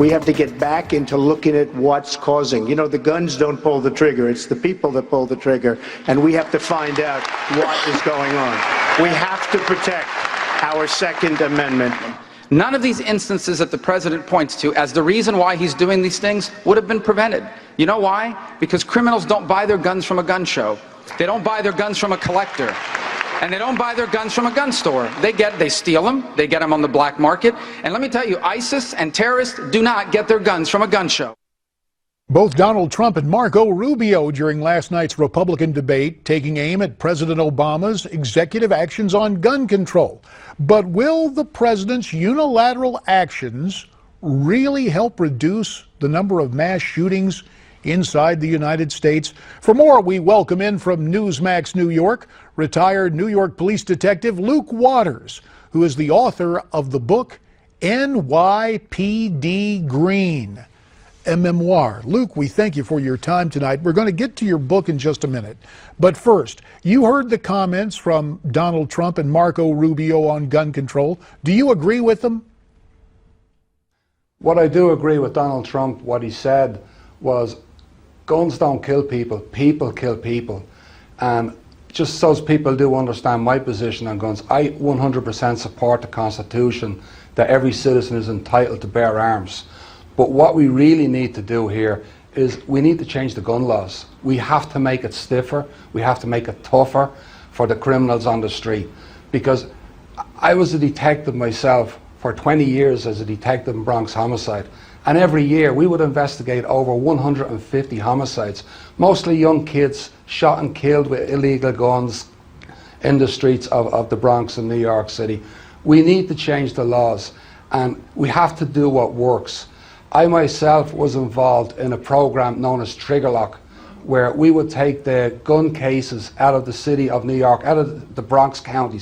We have to get back into looking at what's causing. You know, the guns don't pull the trigger. It's the people that pull the trigger. And we have to find out what is going on. We have to protect our Second Amendment. None of these instances that the president points to as the reason why he's doing these things would have been prevented. You know why? Because criminals don't buy their guns from a gun show. They don't buy their guns from a collector. And they don't buy their guns from a gun store. They steal them, they get them on the black market. And let me tell you, ISIS and terrorists do not get their guns from a gun show. Both Donald Trump and Marco Rubio during last night's Republican debate taking aim at President Obama's executive actions on gun control. But will the president's unilateral actions really help reduce the number of mass shootings inside the United States? For more, we welcome in from Newsmax New York, retired New York police detective Luke Waters, who is the author of the book NYPD Green, a memoir. Luke, we thank you for your time tonight. We're going to get to your book in just a minute. But first, you heard the comments from Donald Trump and Marco Rubio on gun control. Do you agree with them? What I do agree with Donald Trump, what he said was, guns don't kill people, people kill people. And just so people do understand my position on guns, I 100% support the Constitution that every citizen is entitled to bear arms. But what we really need to do here is we need to change the gun laws. We have to make it stiffer, we have to make it tougher for the criminals on the street. Because I was a detective myself for 20 years as a detective in Bronx homicide. And every year we would investigate over 150 homicides, mostly young kids shot and killed with illegal guns in the streets of the Bronx and New York City. We need to change the laws, and we have to do what works. I myself was involved in a program known as Trigger Lock, where we would take the gun cases out of the city of New York, out of the Bronx County,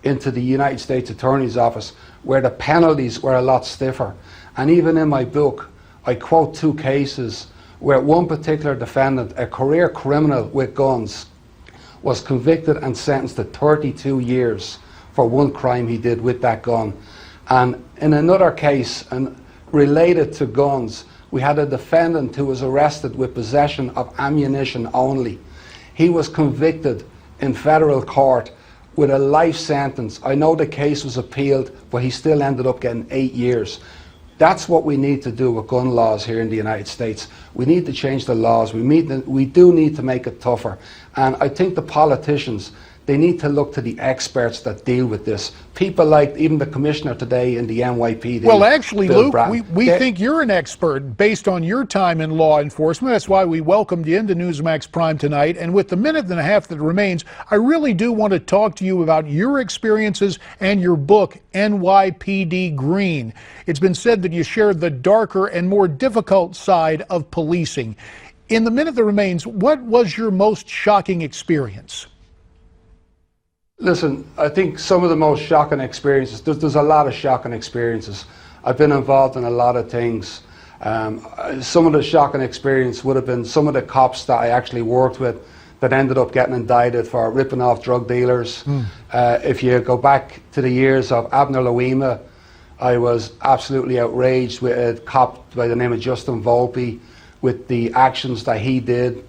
into the United States Attorney's Office, where the penalties were a lot stiffer. And even in my book, I quote two cases where one particular defendant, a career criminal with guns, was convicted and sentenced to 32 years for one crime he did with that gun. And in another case, and related to guns, we had a defendant who was arrested with possession of ammunition only. He was convicted in federal court with a life sentence. I know the case was appealed, but he still ended up getting 8 years. That's what we need to do with gun laws here in the United States. We need to change the laws. We do need to make it tougher. And I think the politicians, they need to look to the experts that deal with this. People like even the commissioner today in the NYPD. Well, actually, Luke, we think you're an expert based on your time in law enforcement. That's why we welcomed you into Newsmax Prime tonight. And with the minute and a half that remains, I really do want to talk to you about your experiences and your book, NYPD Green. It's been said that you share the darker and more difficult side of policing. In the minute that remains, what was your most shocking experience? Listen, I think some of the most shocking experiences, there's a lot of shocking experiences. I've been involved in a lot of things. Some of the shocking experience would have been some of the cops that I actually worked with that ended up getting indicted for ripping off drug dealers. If you go back to the years of Abner Louima, I was absolutely outraged with a cop by the name of Justin Volpe with the actions that he did,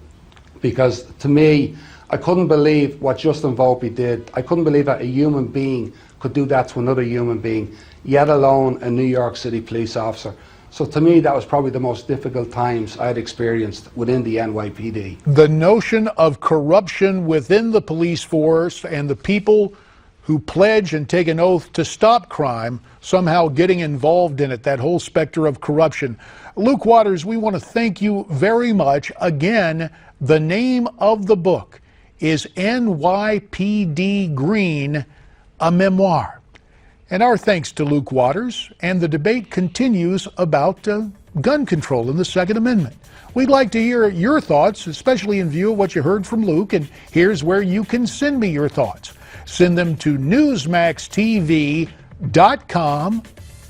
because to me, I couldn't believe what Justin Volpe did. I couldn't believe that a human being could do that to another human being, yet alone a New York City police officer. So to me, that was probably the most difficult times I had experienced within the NYPD. The notion of corruption within the police force and the people who pledge and take an oath to stop crime somehow getting involved in it, that whole specter of corruption. Luke Waters, we want to thank you very much. Again, the name of the book is NYPD Green, a memoir. And our thanks to Luke Waters, and the debate continues about gun control and the Second Amendment. We'd like to hear your thoughts, especially in view of what you heard from Luke, and here's where you can send me your thoughts. Send them to newsmaxtv.com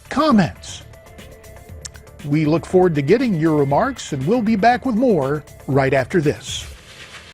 comments. We look forward to getting your remarks, and we'll be back with more right after this.